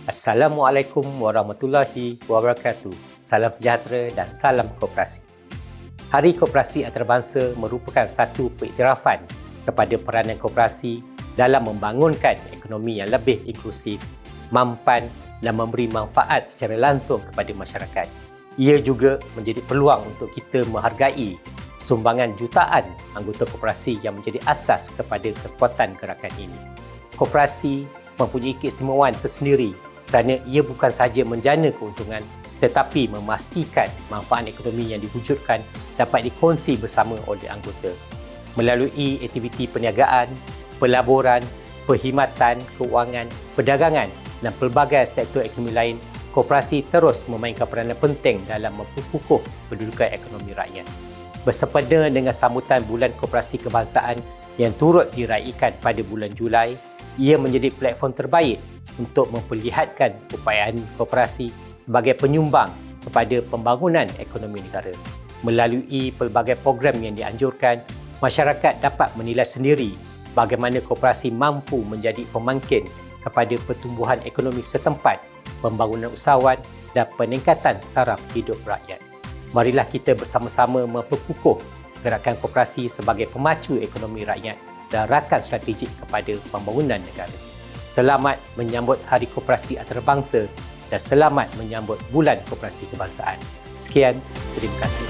Assalamualaikum warahmatullahi wabarakatuh. Salam sejahtera dan salam koperasi. Hari Koperasi Antarabangsa merupakan satu pengiktirafan kepada peranan koperasi dalam membangunkan ekonomi yang lebih inklusif, mampan dan memberi manfaat secara langsung kepada masyarakat. Ia juga menjadi peluang untuk kita menghargai sumbangan jutaan anggota koperasi yang menjadi asas kepada kekuatan gerakan ini. Koperasi mempunyai keistimewaan tersendiri kerana ia bukan sahaja menjana keuntungan tetapi memastikan manfaat ekonomi yang diwujudkan dapat dikongsi bersama oleh anggota. Melalui aktiviti perniagaan, pelaburan, perkhidmatan, keuangan, perdagangan dan pelbagai sektor ekonomi lain, koperasi terus memainkan peranan penting dalam memperkukuh kedudukan ekonomi rakyat. Bersempena dengan sambutan Bulan Koperasi Kebangsaan yang turut diraikan pada bulan Julai, ia menjadi platform terbaik untuk memperlihatkan upayaan koperasi sebagai penyumbang kepada pembangunan ekonomi negara. Melalui pelbagai program yang dianjurkan, masyarakat dapat menilai sendiri bagaimana koperasi mampu menjadi pemangkin kepada pertumbuhan ekonomi setempat, pembangunan usahawan dan peningkatan taraf hidup rakyat. Marilah kita bersama-sama memperkukuh gerakan koperasi sebagai pemacu ekonomi rakyat dan rakan strategik kepada pembangunan negara. Selamat menyambut Hari Koperasi Antarabangsa dan selamat menyambut Bulan Koperasi Kebangsaan. Sekian, terima kasih.